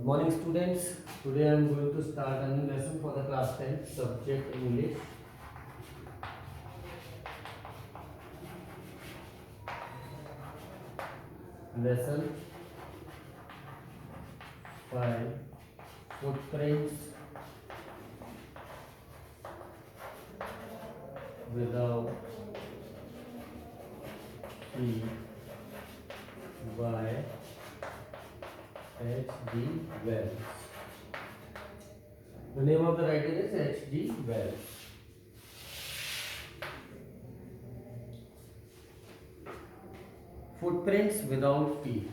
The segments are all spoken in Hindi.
Morning students, today I am going to start a new lesson for the class 10 subject English. Lesson 5 Footprints without feet by H.G. Wells. The name of the writer is H.G. Wells. Footprints without feet.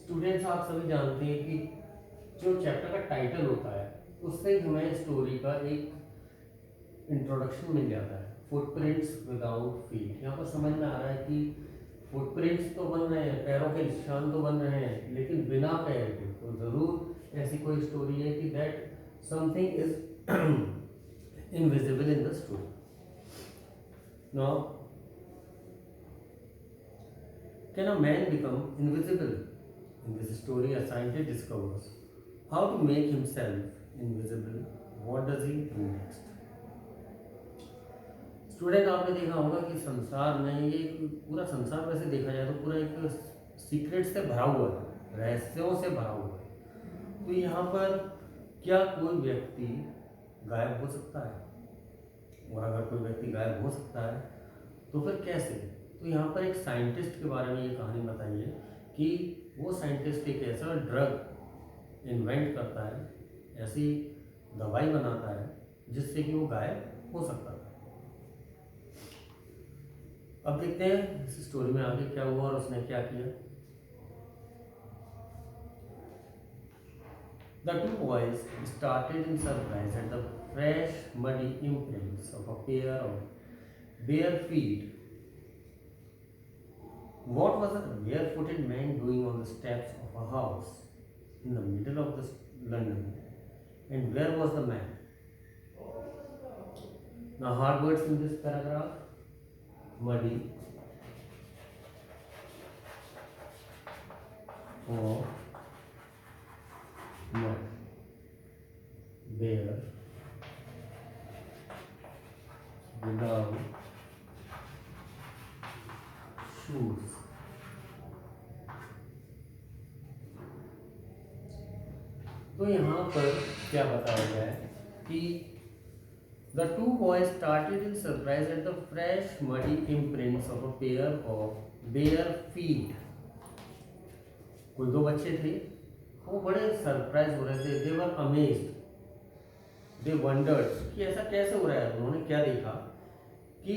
Students आप सभी जानते हैं कि जो चैप्टर का टाइटल होता है उससे हमें स्टोरी का एक इंट्रोडक्शन मिल जाता है। फुटप्रिंट्स विदाउट फीट, यहाँ पर समझ में आ रहा है कि फुटप्रिंट्स तो बन रहे हैं, पैरों के निशान तो बन रहे हैं, लेकिन बिना पैर के। तो जरूर ऐसी कोई स्टोरी है कि that something is invisible in the story. Now can a man become invisible? In this story, a scientist discovers how to make himself invisible. What does he do next? Student, आपने देखा होगा कि संसार में ये पूरा संसार वैसे देखा जाए तो पूरा एक सीक्रेट से भरा हुआ है, रहस्यों से भरा हुआ है। तो यहाँ पर क्या कोई व्यक्ति गायब हो सकता है? और अगर कोई व्यक्ति गायब हो सकता है तो फिर कैसे? तो यहाँ पर एक साइंटिस्ट के बारे में ये कहानी बताई है कि वो साइंटिस्ट एक ऐसा ड्रग इन्वेंट करता है, ऐसी दवाई बनाता है जिससे कि वो गायब हो सकता है। अब देखते हैं इस स्टोरी में आगे क्या हुआ और उसने क्या किया। The two boys started in surprise at the fresh muddy imprints of a pair of bare feet. What was a barefooted man doing on the steps of a house in the middle of London? And where was the man? Now, hard words in this paragraph: muddy, or mud, bare, without shoes. तो यहाँ पर क्या बताया गया है कि the two boys started in surprise at the fresh muddy imprints of a pair of bare feet. कोई दो बच्चे थे, वो बड़े सरप्राइज हो रहे थे। they were amazed, they wondered कि ऐसा कैसे हो रहा है। उन्होंने क्या देखा कि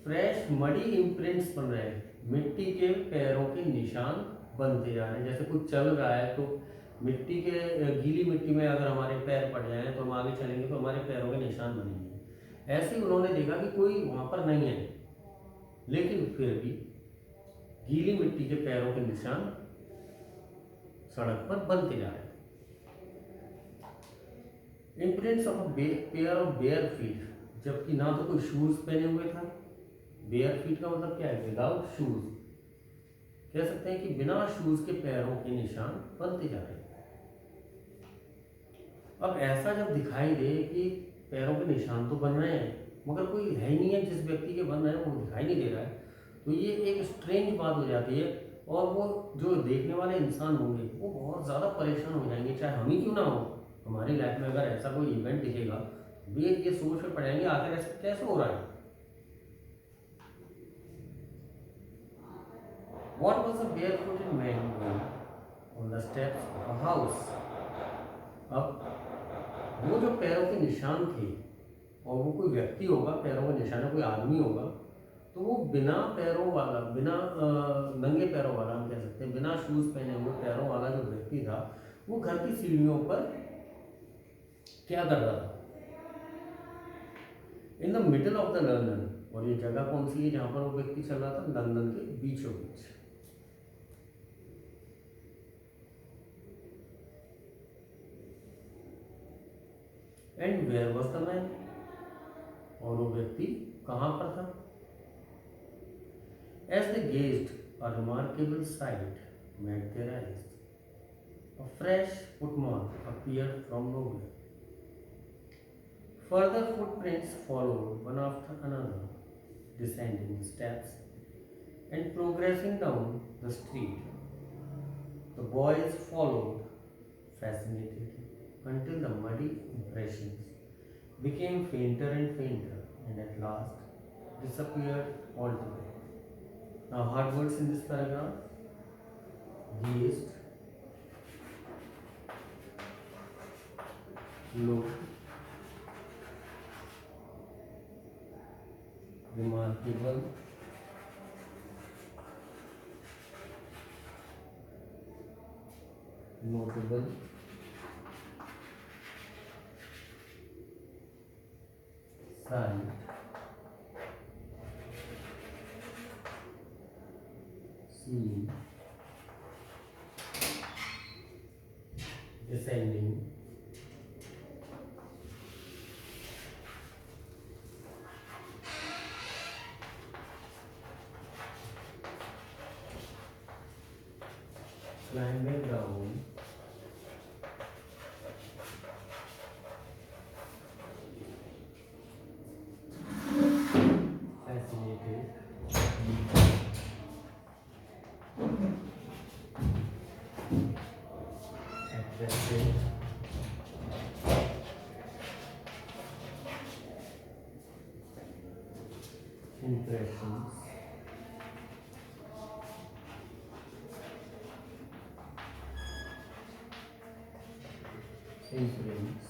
फ्रेश मडी इम्प्रिंट्स बन रहे हैं, मिट्टी के पैरों के निशान बनते जा रहे हैं। जैसे कुछ चल रहा है तो मिट्टी के गीली मिट्टी में अगर हमारे पैर पड़ जाएं तो हम आगे चलेंगे तो हमारे पैरों के निशान बनेंगे। ऐसे ही उन्होंने देखा कि कोई वहां पर नहीं है, लेकिन फिर भी गीली मिट्टी के पैरों के निशान सड़क पर बनते जा रहे हैं। Imprints of pair of bare feet, जबकि ना तो कोई शूज पहने हुए था। बेयर फीट का मतलब क्या है? Without shoes. कह सकते हैं कि बिना शूज के पैरों के निशान बनते जा रहे हैं। अब ऐसा जब दिखाई दे कि पैरों के निशान तो बन रहे हैं मगर कोई है ही नहीं है, जिस व्यक्ति के बन रहे हैं वो दिखाई नहीं दे रहा है, तो ये एक स्ट्रेंज बात हो जाती है। और वो जो देखने वाले इंसान होंगे वो बहुत ज़्यादा परेशान हो जाएंगे, चाहे हम ही क्यों ना हो। हमारी लाइफ में अगर ऐसा कोई इवेंट दिखेगा तो ये सोच में पड़ेंगे आखिर ऐसा कैसे हो रहा है। What was a barefooted man doing on the steps of a house? अब वो जो पैरों के निशान थे, और वो कोई व्यक्ति होगा, पैरों के निशान है, कोई आदमी होगा, तो वो बिना पैरों वाला, बिना नंगे पैरों वाला हम कह सकते हैं, बिना शूज पहने हुए पैरों वाला जो व्यक्ति था वो घर की सीढ़ियों पर क्या कर रहा था? In the middle of the London. और ये जगह कौन सी है जहां पर वो व्यक्ति चल रहा था? लंदन के बीचों बीच। And where was the man? और वो व्यक्ति कहां पर था? As they gazed, a remarkable sight met their eyes. a fresh footmark appeared from nowhere. Further footprints followed one after another, descending steps and progressing down the street. The boys followed, fascinated, until the muddy impressions became fainter and fainter and at last disappeared altogether. Now, hard words in this paragraph: gazed, looked, remarkable, notable, sight, seen, descending, climbing down, fascinated, attracted, impressions, imprints.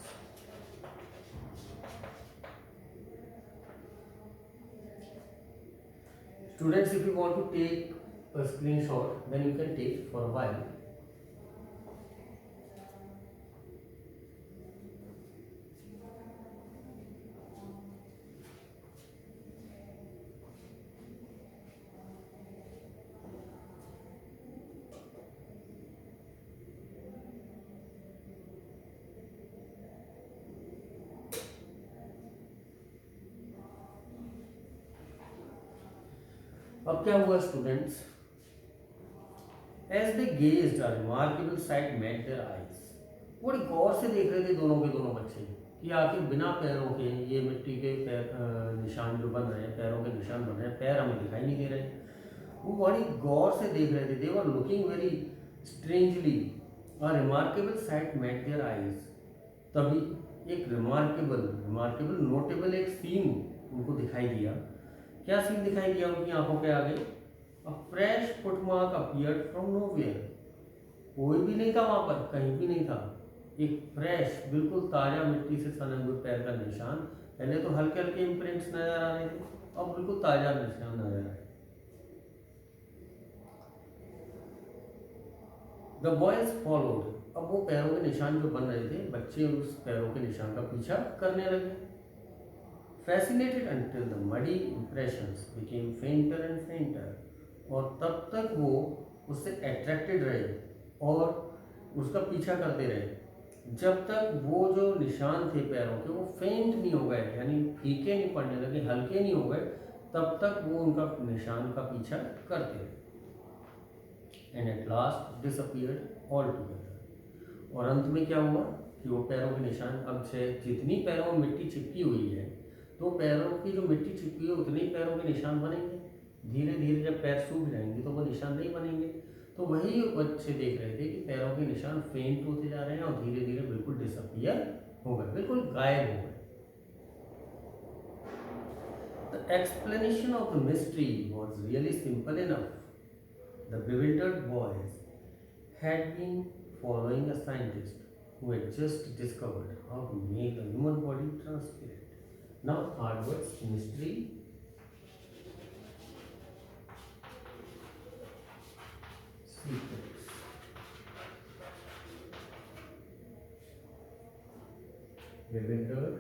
Students, if you want to take a screenshot, then you can take for a while. अब क्या हुआ students? As they gazed, a remarkable sight met their eyes. बड़ी गौर से देख रहे थे दोनों के दोनों बच्चे कि आखिर बिना पैरों के ये मिट्टी के पैर निशान जो बन रहे हैं, पैरों के निशान बन रहे हैं, पैर हमें दिखाई नहीं दे रहे। वो बड़ी गौर से देख रहे थे। They were looking very strangely. A remarkable sight met their eyes. तभी एक रिमार्केबल नोटेबल एक सीन उनको दिखाई दिया। क्या सीन दिखाई दिया उनकी आंखों के आगे? अ fresh footmark appeared from nowhere. कोई भी नहीं था वहां पर, कहीं भी नहीं था। एक फ्रेश, बिल्कुल ताजा मिट्टी से सने हुए पैर का निशान। पहले तो हल्के हल्के इम्प्रिंट्स नजर आ रहे थे, अब बिल्कुल ताजा निशान नजर आ रहे। The boys followed. अब वो पैरों के निशान जो बन रहे थे, बच्चे उस पैरों के निशान का पीछा करने लगे। Fascinated until the muddy impressions became फेंटर and फेंटर। और तब तक वो उससे अट्रैक्टेड रहे और उसका पीछा करते रहे जब तक वो जो निशान थे पैरों के वो फेंट नहीं हो गए, यानी फीके नहीं पड़ने लगे, हल्के नहीं हो गए, तब तक वो उनका निशान का पीछा करते रहे। And at last disappeared all together. और अंत में क्या हुआ कि वो पैरों के निशान, अब से जितनी पैरों में मिट्टी चिपकी हुई है, तो पैरों की जो मिट्टी चिपकी है उतने ही पैरों के निशान बनेंगे। धीरे धीरे जब पैर सूख जाएंगे तो वो निशान नहीं बनेंगे। तो वही बच्चे देख रहे थे कि पैरों के निशान फेंट होते जा रहे हैं और धीरे धीरे बिल्कुल डिसअपीयर हो गए, बिल्कुल गायब हो गए। The explanation of the mystery was really simple enough. The bewildered boys had been following a scientist who had just discovered how to make the human body transparent. Now, hard words, mystery. Secrets. Bewildered.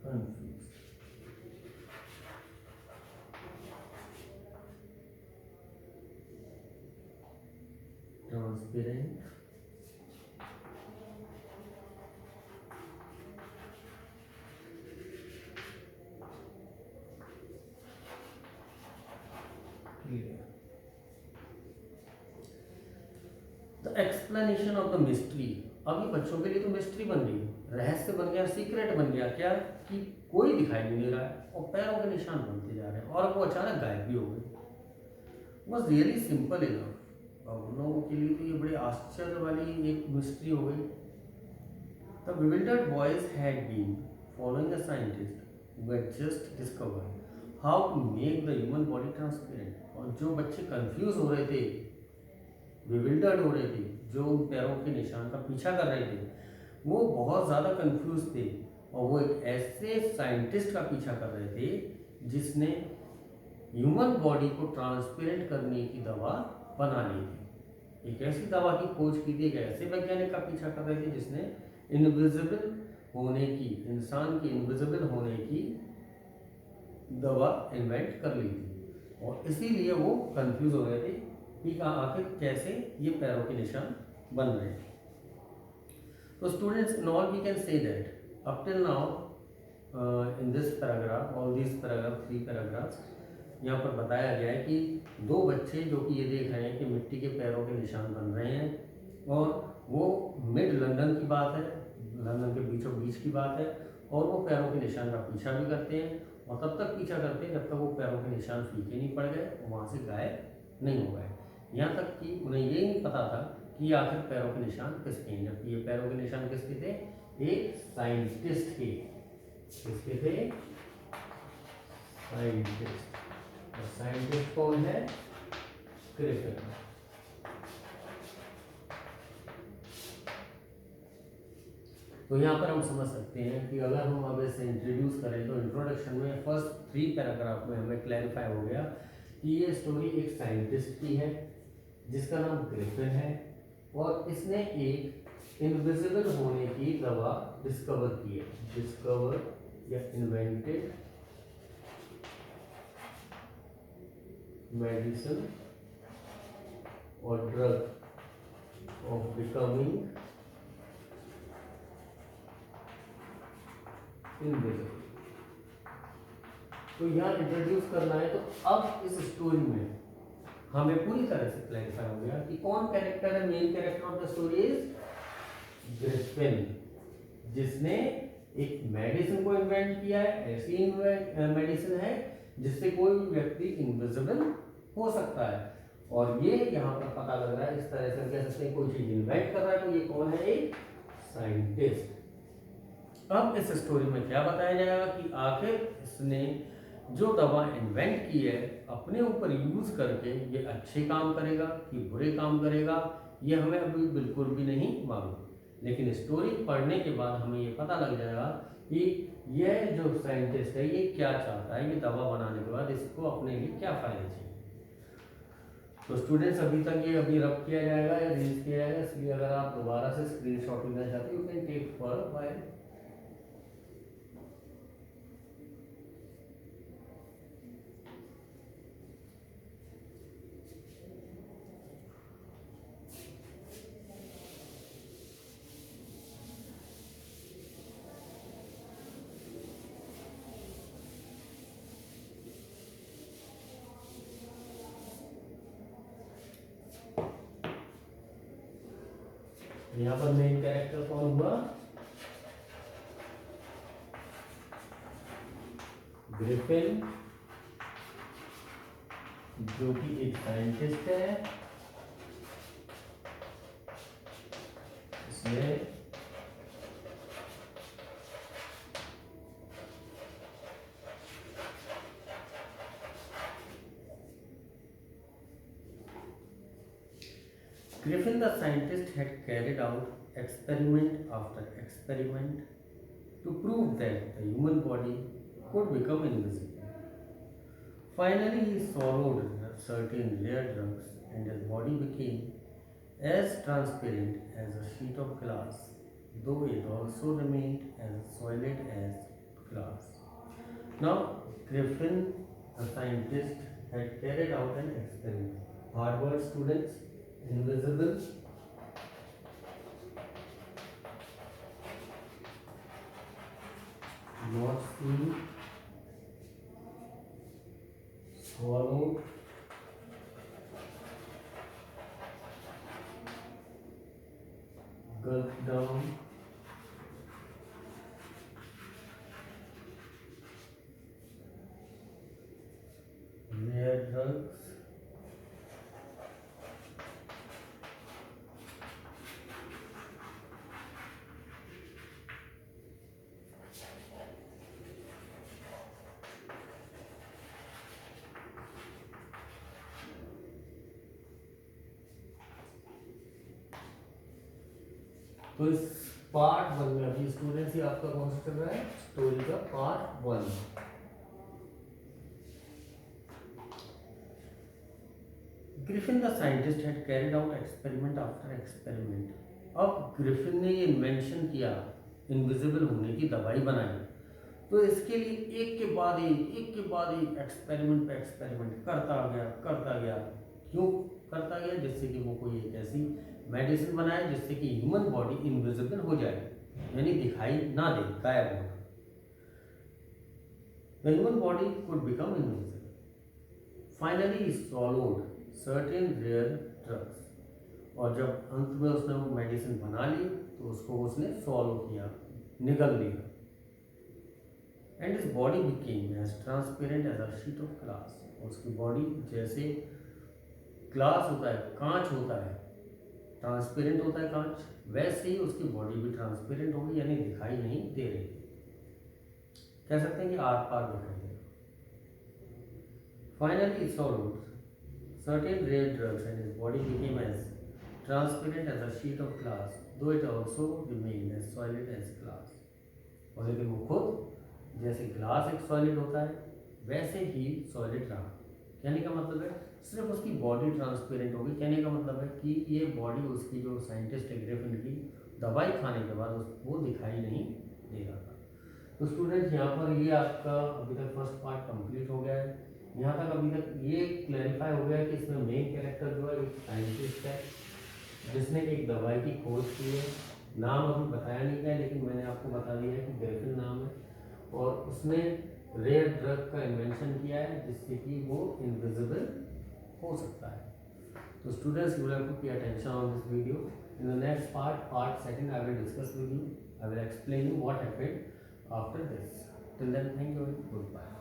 Confused. Transparent. Explanation of the mystery, अभी बच्चों के लिए तो मिस्ट्री बन गई, रहस्य बन गया, सीक्रेट बन गया, क्या कि कोई दिखाई नहीं दे रहा है और पैरों के निशान बनते जा रहे हैं और वो अचानक गायब भी हो गए। वॉज रियली सिंपल इनफ, और उन लोगों के लिए तो ये बड़े आश्चर्य वाली एक मिस्ट्री हो गई। The bewildered boys had been following a scientist who had just discovered how to make the human body transparent, और जो बच्चे कंफ्यूज हो रहे थे, bewildered हो रहे थे, जो उन पैरों के निशान का पीछा कर रहे थे, वो बहुत ज़्यादा कंफ्यूज थे और वो एक ऐसे साइंटिस्ट का पीछा कर रहे थे जिसने ह्यूमन बॉडी को ट्रांसपेरेंट करने की दवा बना ली थी। एक ऐसी दवा की खोज की थी, एक ऐसे वैज्ञानिक का पीछा कर रहे थे जिसने इनविजिबल होने की, इंसान के इनविजिबल होने की दवा इन्वेंट कर ली थी और इसीलिए वो कंफ्यूज हो गए थे कि आखिर कैसे ये पैरों के निशान बन रहे हैं। तो students, in all we can say that up till now in this paragraph, all this paragraph, 3 paragraphs, यहाँ पर बताया गया है कि 2 बच्चे जो कि ये देख रहे हैं कि मिट्टी के पैरों के निशान बन रहे हैं और वो मिड लंदन की बात है, लंदन के बीचों बीच की बात है, और वो पैरों के निशान का पीछा भी करते हैं और तब तक पीछा करते हैं जब तक वो पैरों के निशान फीके नहीं पड़ गए और वहाँ से गायब नहीं हो गए। यहाँ तक कि उन्हें ये नहीं पता था कि आखिर पैरों के निशान किसके हैं, जबकि ये पैरों के निशान किसके थे, एक साइंटिस्ट के। किसके थे? साइंटिस्ट। और साइंटिस्ट कौन है? ग्रिफिन। तो यहाँ पर हम समझ सकते हैं कि अगर हम अब इसे इंट्रोड्यूस करें तो इंट्रोडक्शन में फर्स्ट 3 पैराग्राफ में हमें क्लैरिफाई हो गया कि ये स्टोरी एक साइंटिस्ट की है जिसका नाम ग्रिफिन है और इसने एक इनविजिबल होने की दवा डिस्कवर की है। डिस्कवर या इन्वेंटेड मेडिसिन और ड्रग ऑफ बिकमिंग इनविजिबल। तो यहाँ इंट्रोड्यूस करना है, तो अब इस स्टोरी में हमें पूरी तरह से क्लैरिफाई हो गया कि कौन कैरेक्टर है। Main character of the story is Griffin, जिसने एक मेडिसिन को इन्वेंट किया है। ऐसी मेडिसिन है जिससे कोई भी व्यक्ति इनविजिबल हो सकता है और ये यहाँ पर पता लग रहा है, इस तरह से कह सकते हैं कोई चीज इन्वेंट कर रहा है तो ये कौन है? एक साइंटिस्ट। अब इस स्टोरी में क्या बताया जाएगा कि आखिर इसने जो दवा इन्वेंट की है अपने ऊपर यूज करके ये अच्छे काम करेगा कि बुरे काम करेगा, ये हमें अभी बिल्कुल भी नहीं मालूम, लेकिन स्टोरी पढ़ने के बाद हमें ये पता लग जाएगा कि यह जो साइंटिस्ट है ये क्या चाहता है, ये दवा बनाने के बाद इसको अपने लिए क्या फायदे चाहिए। तो स्टूडेंट्स, अभी तक ये अभी रब किया जाएगा या रील्स किया जाएगा, इसलिए अगर आप दोबारा से स्क्रीनशॉट लेना चाहते हो you can take for a while. यहाँ पर मेन कैरेक्टर कौन हुआ? ग्रिफिन, जो कि एक साइंटिस्ट है। इसमें Griffin the scientist had carried out experiment after experiment to prove that the human body could become invisible. Finally, he swallowed certain rare drugs and his body became as transparent as a sheet of glass, though it also remained as solid as glass. Now, Griffin, the scientist, had carried out an experiment. Harvard students, invisible, not seen, swallowed, gulp down, rare drugs, तो इस पार्ट 1 में अभी स्टूडेंट्स ही आपका कौन सा चल रहा है, स्टोरी का part 1। Griffin the scientist had carried out experiment after experiment. अब ग्रिफिन ने ये इन्वेंशन किया, इनविजिबल होने की दवाई बनाई, तो इसके लिए एक के बाद एक एक्सपेरिमेंट पे एक्सपेरिमेंट करता गया। क्यों करता गया? जिससे कि वो कोई एक ऐसी मेडिसिन बनाए जिससे कि ह्यूमन बॉडी इनविजिबल हो जाए, यानी दिखाई ना दे, गायब हो। The human body could become invisible. Finally he swallowed certain rare drugs। और जब अंत में उसने वो मेडिसिन बना ली तो उसको उसने सॉल्व किया, निगल लिया। And his body became as transparent as a sheet of glass. उसकी बॉडी जैसे ग्लास होता है, कांच होता है, ट्रांसपेरेंट होता है कांच, वैसे ही उसकी बॉडी भी ट्रांसपेरेंट होगी, यानी दिखाई नहीं दे रही। कह सकते हैं कि आर पार दिखाई दे रहा। Finally he swallowed certain rare drugs and his body became as transparent as a sheet of glass, though it also remained as solid as glass। और लेकिन वो खुद जैसे ग्लास एक सॉलिड होता है वैसे ही सॉलिड रहा। कहने का मतलब है सिर्फ उसकी बॉडी ट्रांसपेरेंट होगी। कहने का मतलब है कि ये बॉडी उसकी जो साइंटिस्ट है ग्रिफिन की, दवाई खाने के बाद वो दिखाई नहीं दे रहा था। तो स्टूडेंट्स यहाँ पर ये आपका अभी तक फर्स्ट पार्ट कंप्लीट हो गया है। यहाँ तक अभी तक ये क्लैरिफाई हो गया है कि इसमें मेन कैरेक्टर जो है एक साइंटिस्ट है जिसने एक दवाई की खोज की है। नाम अभी बताया नहीं गया, लेकिन मैंने आपको बता दिया है कि ग्रिफिन नाम है, और उसने रेयर ड्रग का इन्वेंशन किया है जिससे कि वो इनविजिबल हो सकता है। तो students, you have to pay attention on this video. In the next part 2 I will discuss with you, I will explain you what happened after this. Till then, thank you and good bye.